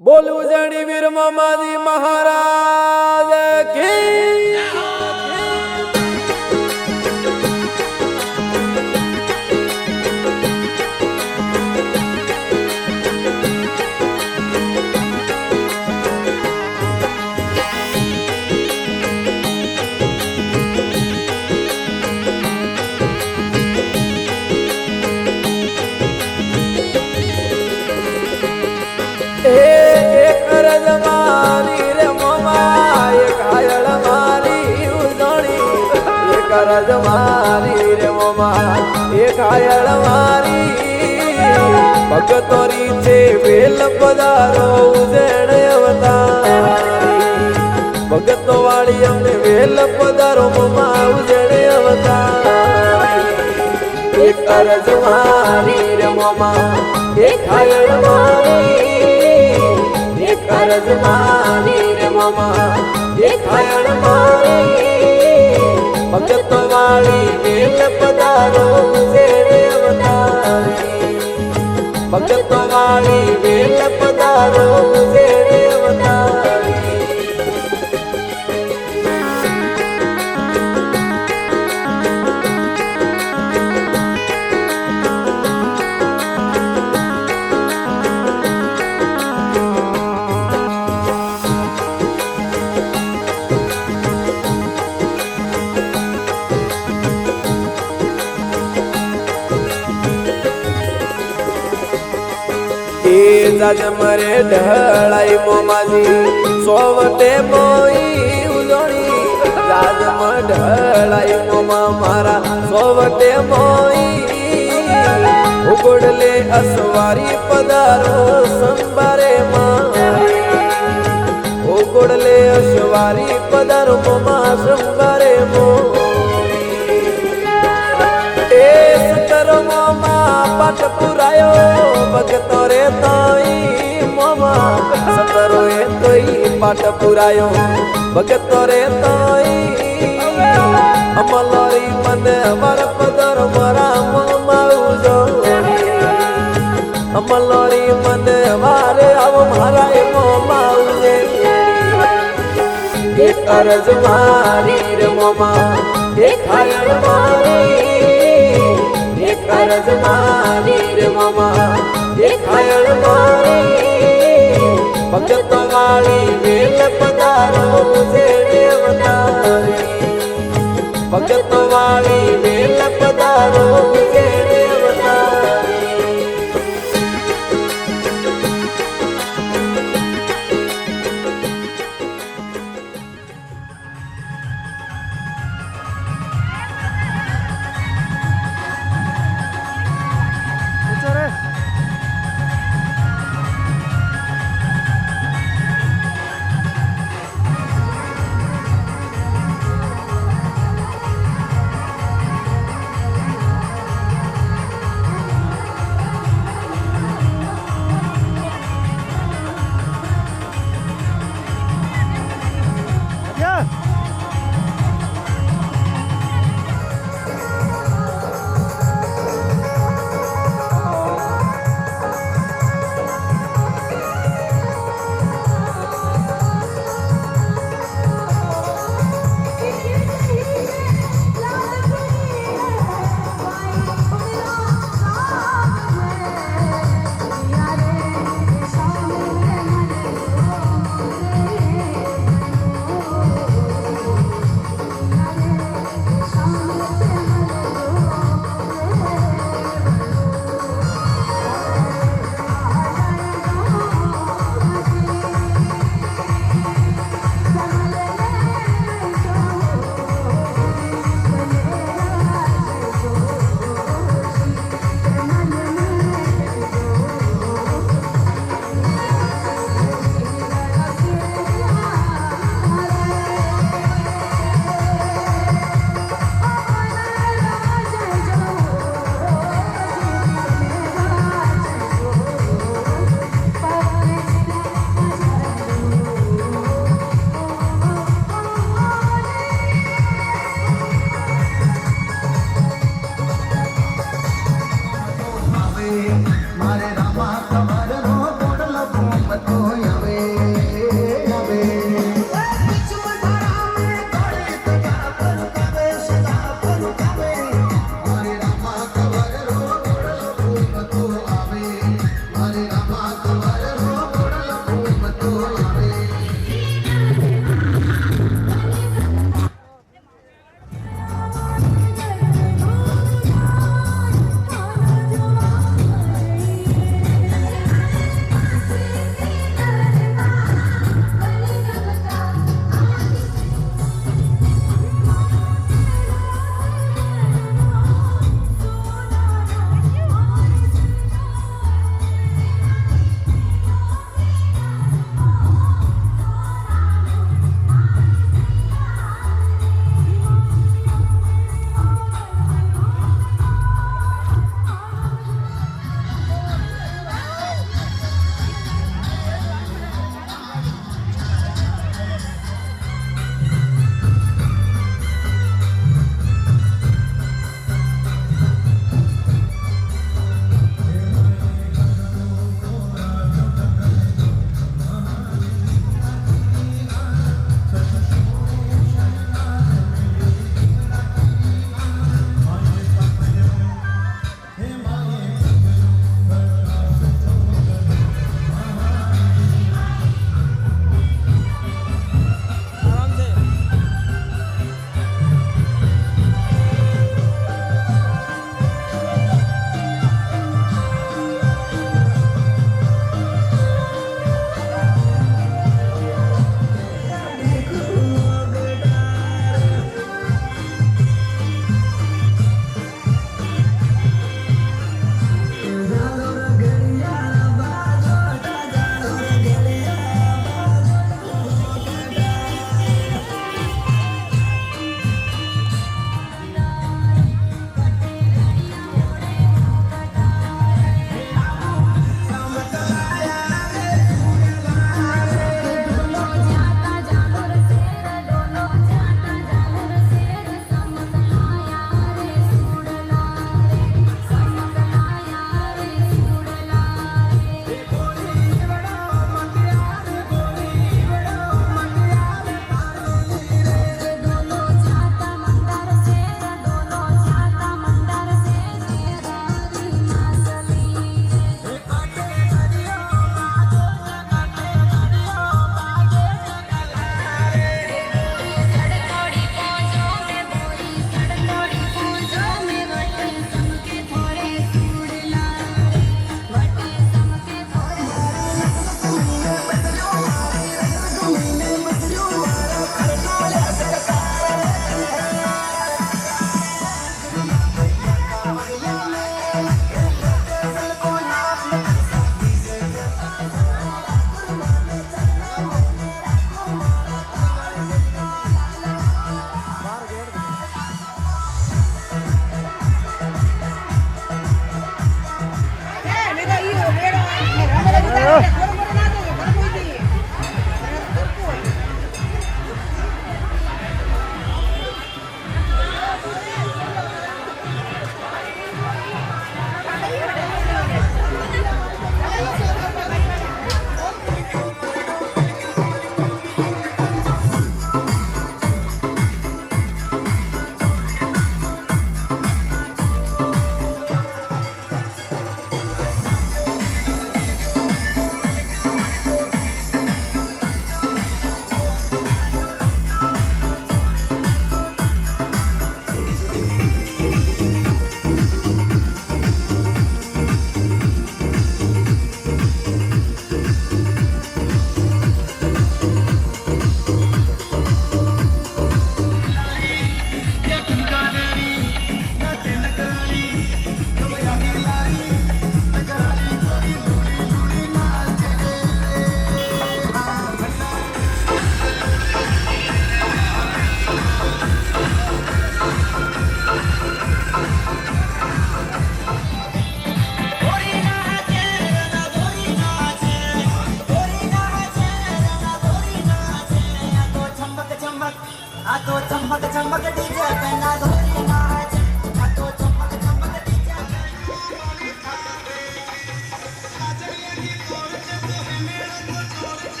બોલવું જણી વીર મામાજી મહારાજ કી કરજ મારી રે મોમાં એ ઘાયળ મારી ભગતોરી છે વેલ પધારો ઉજેણ અવતારી ભગતો વાળી અમને વેલ પધારો મોમાં ઉજેણ અવતારી એ કરજ મારી રે મોમાં એ ઘાયળ મારી એ કરજ મારી રે મોમાં એ ઘાયળ મારી ભગતો વાળી વેલ પધારો ઉજેણે અવતારી ભગતો વાળી વેલ પધારો ઉજેણે અવતારી જાજ મરે ઢળાઈ મોમાજી સોવટે મોઈ ઉજોણી જાજ માં ઢળાઈ મોમા મારા સોવટે મોઈ ઉગડલે અસવારી પધારો સંભારે મારી ઉગડલે અસવારી પધારો મોમા સંભારે મોઈ એ સતર મોમા પાઠ પુરાયો ભગતો રે તોઈ મોમા સતરો એ તોઈ પાઠ પુરાયો ભગતો રે તોઈ અમલોરી મને વર પદર મારા મોમા ઉજોણી અમલોરી મને વારે આવ મારા એ મોમા ઉજોણી એ કરજ મારી રે મોમા એ ખાયળ મારી એ કરજ મારી રે મોમા એ ખાયળ મારી ભગતો વાળી વેલ પધારો ઉજેણે અવતારી ભગતો વાળી વેલ પધારો ઉજેણે અવતારી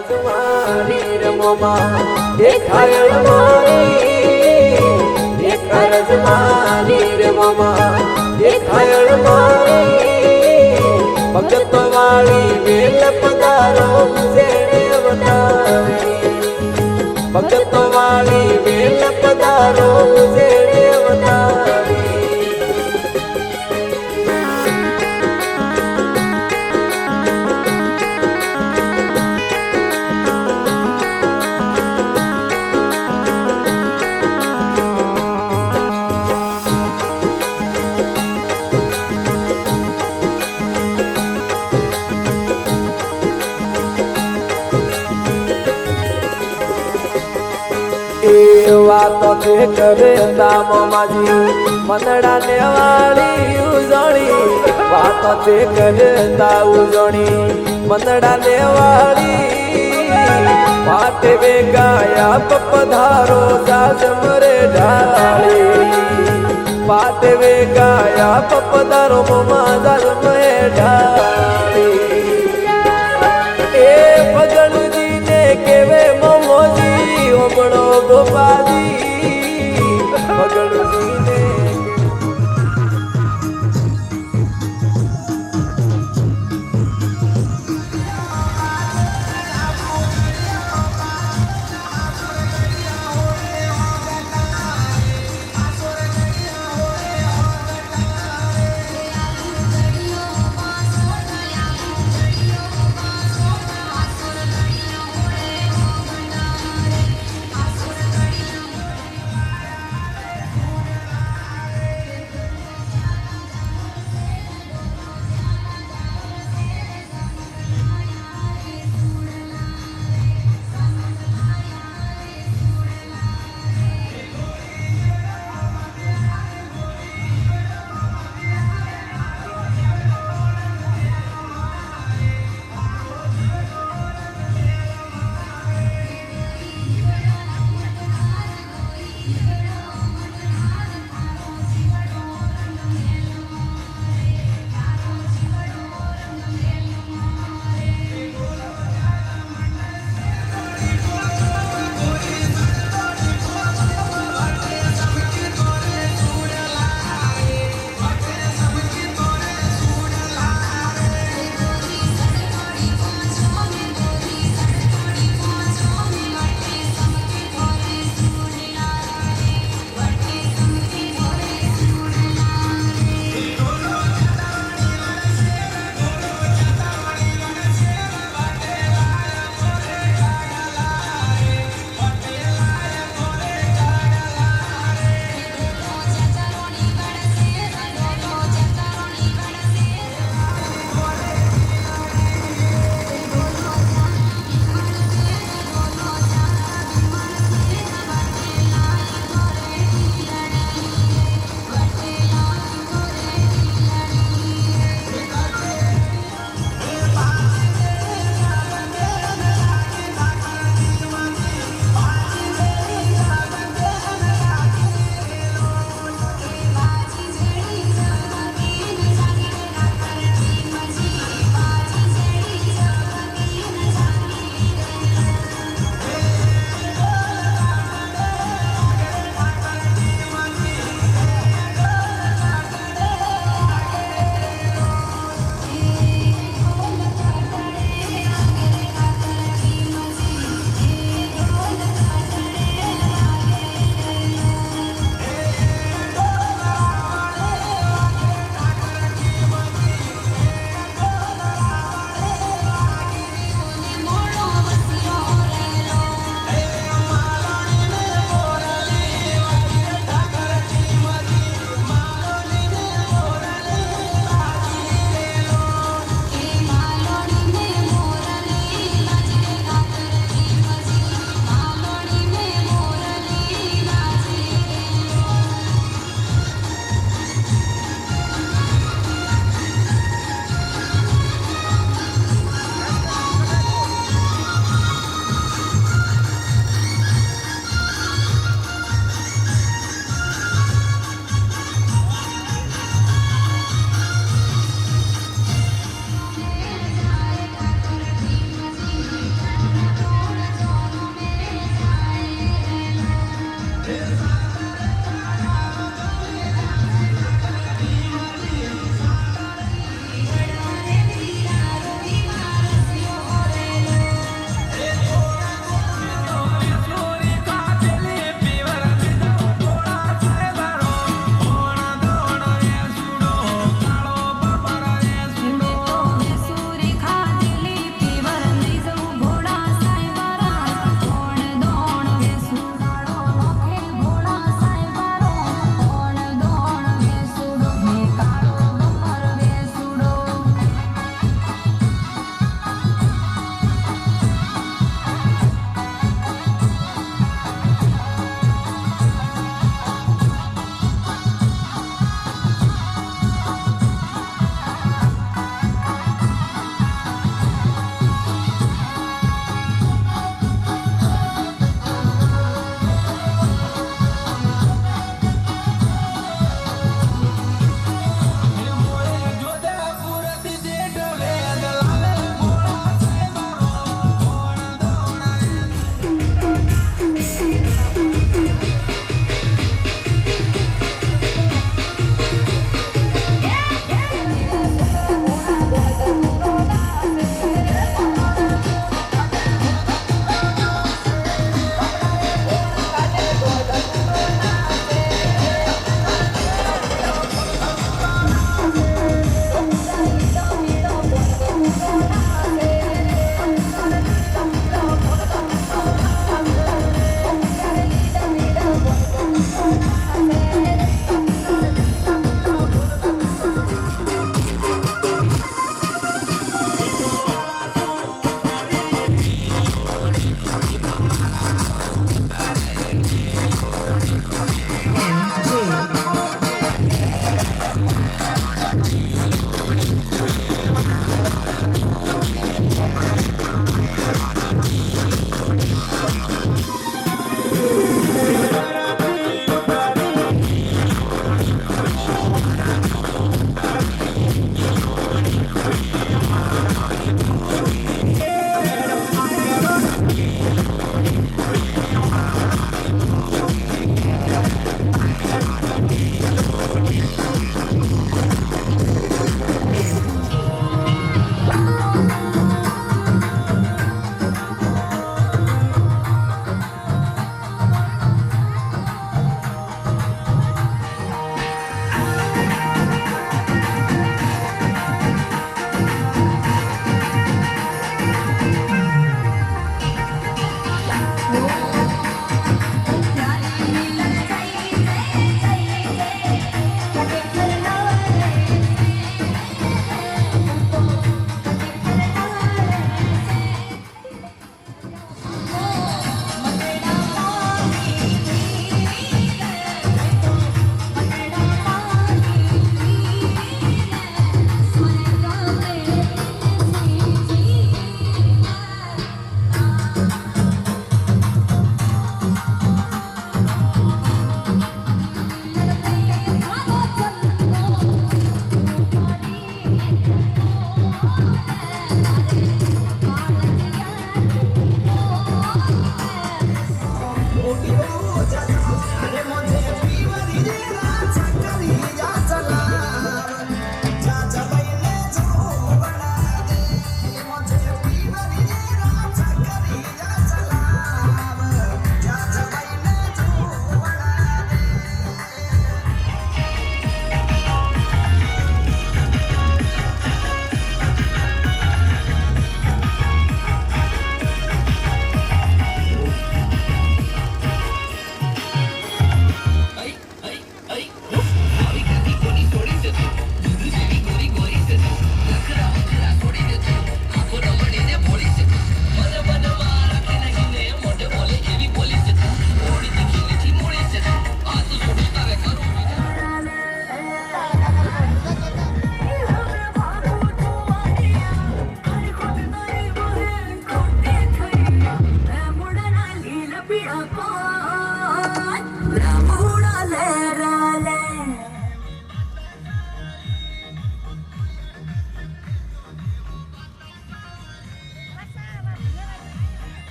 તમારી રમોમાં દેખાય મારી એક અરજ મારી રમોમાં દેખાય મારી ભગત વાળી વેલ પધારો શેણે અવતારી ભગત વાળી વેલ પધારો શેણે અવતારી વાતો તે કરે દામ માજી મંદડા ને વાળી ઉજણી વાતો તે કરે તા ઉજણી મંદડા ને વાળી વાતે વે ગાયા પધારો સાજ મરે ઢાળી વાતે વે ગાયા પધારો મમા સાજ મરે ઢાળી એ ભગણજી ને કેવે મમોજી ઓમણો ગોપાજી ભગણજી ને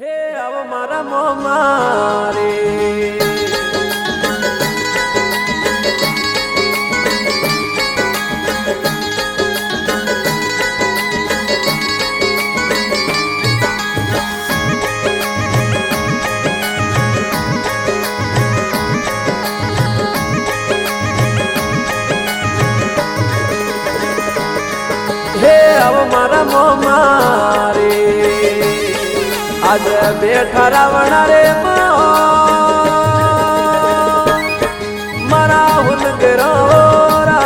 હે આવ મારા મોમારે હે આવ મારા મોમારે आज बेठा रावण रे मारा हुन गरोरा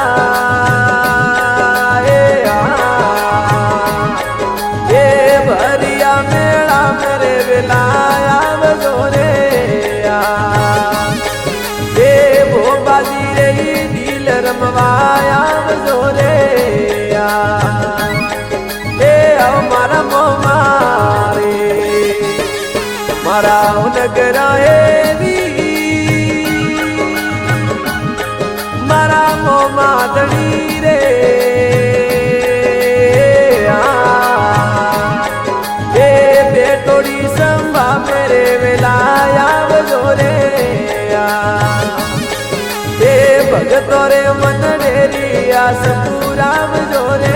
ये भरिया मेला मेरे बिलाया बजोरे ये वो बाजी रे दिल रमवाया बजोरे ये हमारा मोमारे मारा नगर मारा मोमादड़ी रे ये बेटोड़ी संभा मेरे वेलाया बजोरे ये भगतो रे मन डेरी सपूरा बजोरे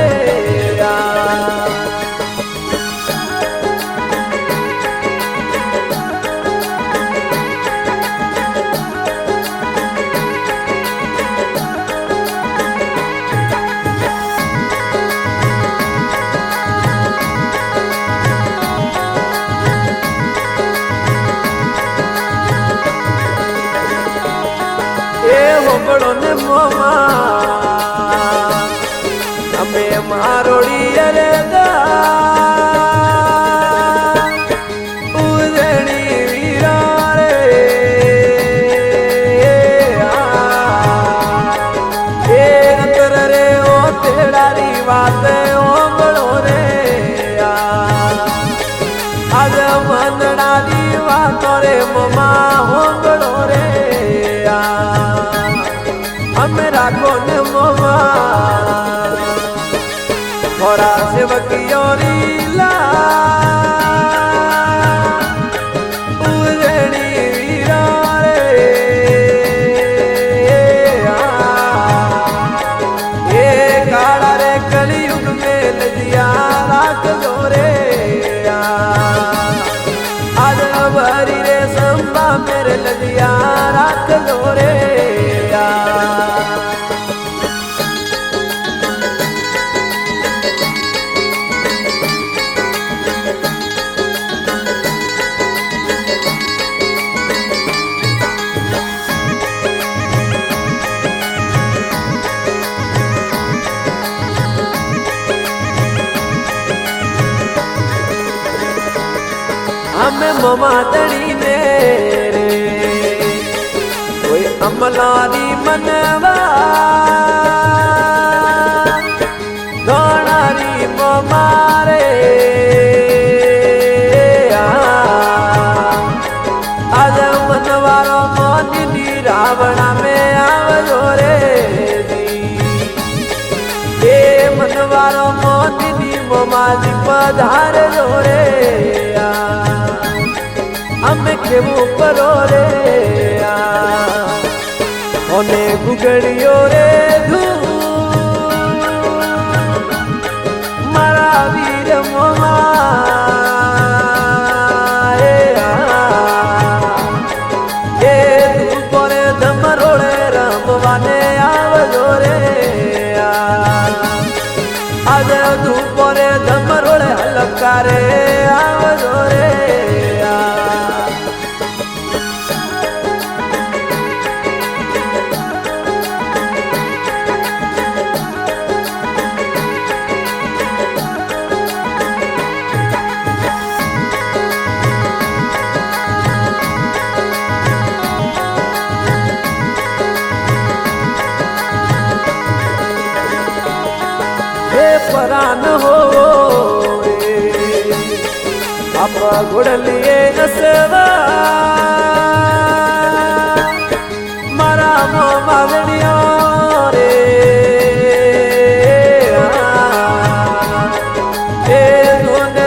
હોબળો ને મોમા અમે મારોડી અરે ઉજણી વીરા રે એ અંતર રે ઓ તેડારી વાત હોબળો રે આજ મંદડાની વાતો રે મોમા હોબળો રે અમે રાખો ને મોમા થોડા સેવકીઓ રીલા ઉજણી વીરા રે એ કાળા રે કલિયુગ મેલ દિયા રાખજો રે આજ ભરી રે સંભા મેરે લજિયા રાખજો રે हमें ममादड़ी ने रे कोई अमलारी मनवा गणारी ममारे आज मनवारो मोनी रावणा में आवजो रे ये मनवारो मोनी ममाजी पधार जो रे અમે કેવું કરો રે ઓને ગુગળ્યો રે મારા વીર મોમા એ તું કોરે ધમરોળે રમવાને આવ आवजो रे आज धूपोरे धमरोळे हलकारे आवजो रे परान हो आप गुड़लिए नसवा मारा मो मावड़िया रे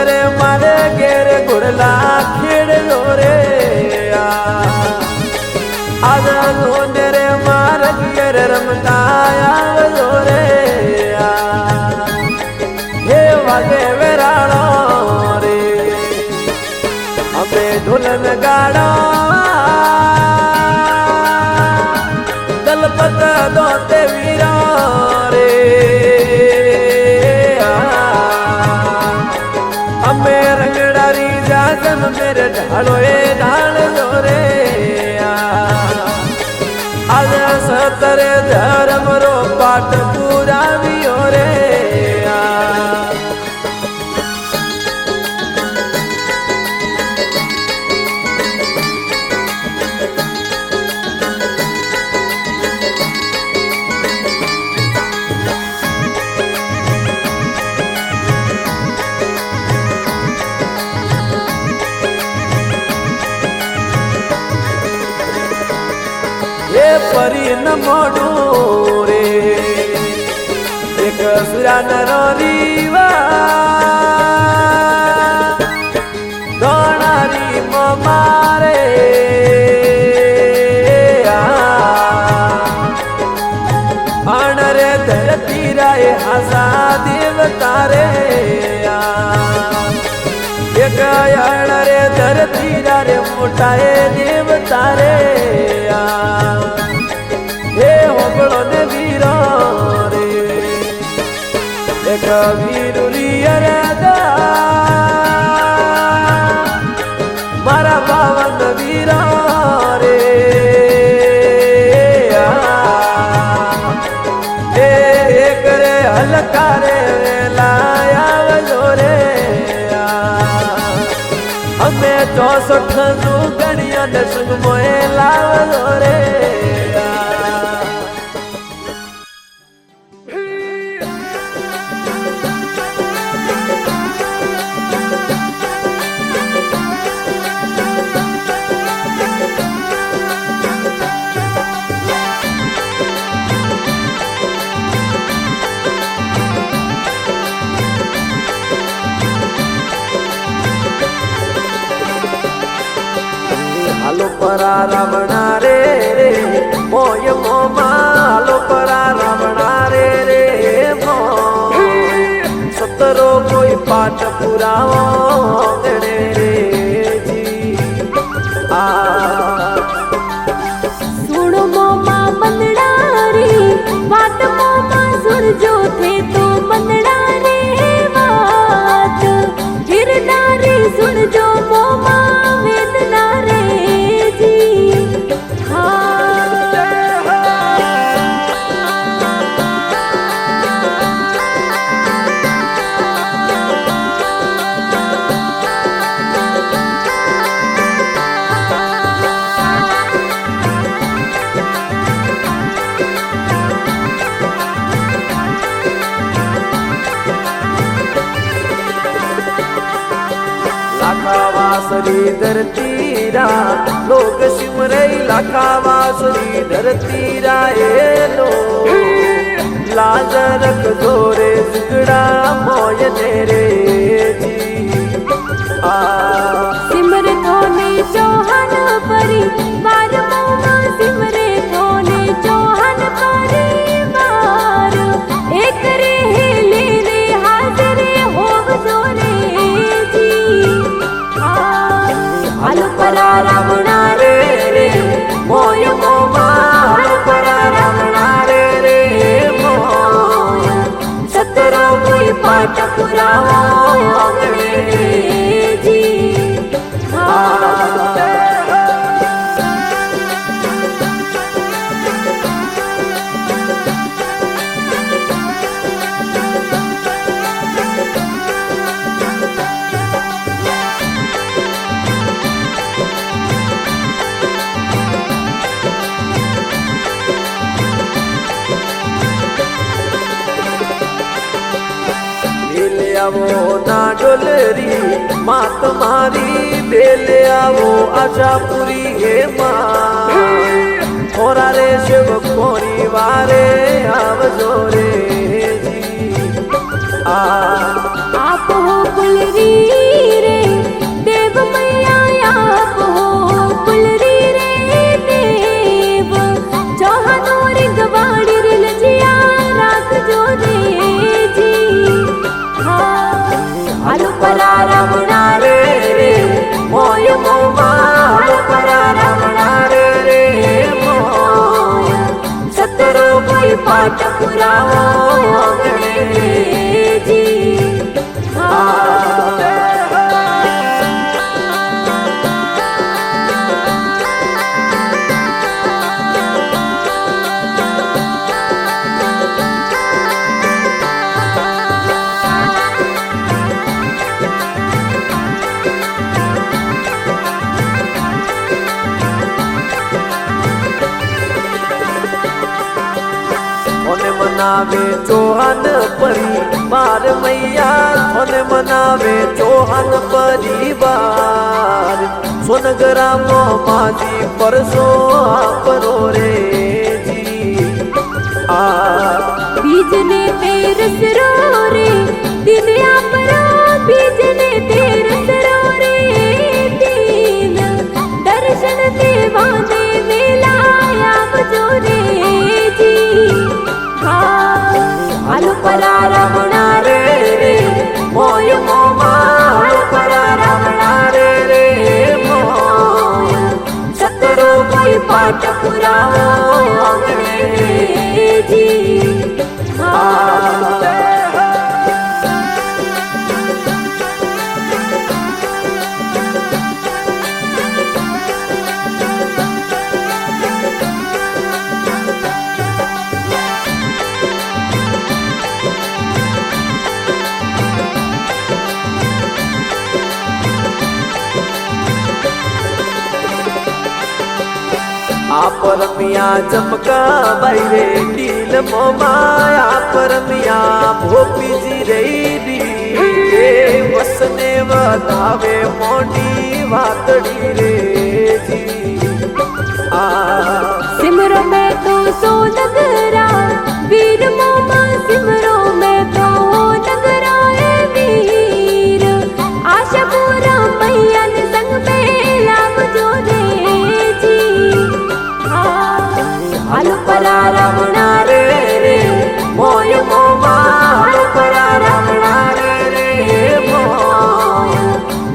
रे मारे गेर गुड़ला खेड़ रे आज रे मार गेर रमताया रे वेराणो रे अबे ढोलन गाड़ा दलपत दोते वीरा रे अमे रंगडारी जागन मेरे ढालो ढाल दो रे आज सतरे धर्म रो पाठ पूरा भी हो रे परी न मोडू रे एक सुरा नरो रीवा दोनारी मो मारे अणरे धरती राय हसा देवता रे एक अणरे धरती रे मोटाए देवता रे वीरो रे एक वीरुलियर मारा पावन वीरो रे एक रे हलकारे लाया रे हमें 64 गणिया ने संग मोए लावो रे हालो परा रावणा रे रे मोय मोमा हालो परा रावणा रे रे मो सतरो कोई पाठ पुरावो रे जी आ सुन मोमा मंदड़ा रे बात मोमा सुन जो थे तो मंदड़ा रे बात गिरदारी सुन जो मोमा वेदना रे लाखावासरी धरती रा लोग सिमरे लाखावासरी धरती रा ए लो लाज रख जोरे जुगड़ा मोय तेरे जी आ सिमरे थोने चौहान परी बार मोमा सिमरे थोने चौहान परी बार एक रे ले रे हाजरे होव जोरे जी हालो परा रावणा रे रे मोय मोमा हालो परा रावणा रे रे આવો ના ડોલરી માં તમારી બેલે આવો આશાપુરી હે માં થોરા રે શિવકોરી વારે આવજો રે आप हो कुलरी रे देव मैया आप हो कुलरी रे देव चौहानो रे गवाड़ी रे लजिया राख जो रे जी हालो परा रमणा रे रे મોય મોમાં પરા રમણા રે મોય સતરો કોઈ પાઠ પુરાવો જી કોને મનાવે ચૌહાણ પરિવાર મૈયા કોને મનાવે ચૌહાણ પરિવાર સોનગરામાં માજી પરસો આપરો રે જી બીજને તેરસ રો રે દિવ્યા પરો બીજને તેરસ રો રે દીન દર્શન દેવા દે વેલા આવજો રે જી હાલો પરા રમણા રે રે મોય મોમાં પરા રમણા રે મોય સતરો કોઈ પાઠ પુરાવો જી પરમિયા ચમકા બાઈ રે ડીલ મોમાયા પરમિયા ભોપીજી રે વસને વધાવે મોટી વાતડી રે જી सिमरो में तो सोनगरा वीर मोमा सिमरो में तो नगरा है वीर आशापुरा मैया ने संग में लाभ जो रे जी हालो परा रमणा रे रे મોય મોમાં પરા રમણા રે મોય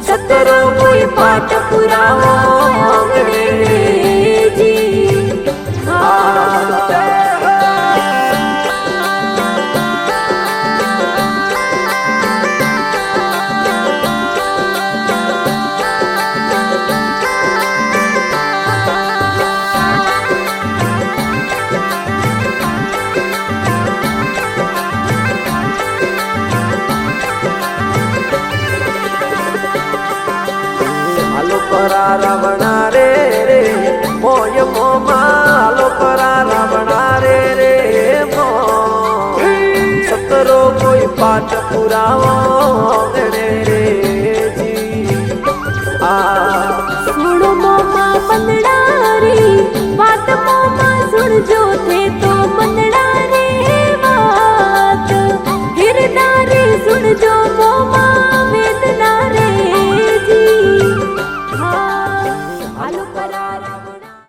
સતરો કોઈ પાઠ પુરાવો રે જી પરા રમણા રે મોય મોમાં પરા રમણા રે મોય સતરો કોઈ પાઠ પુરાવો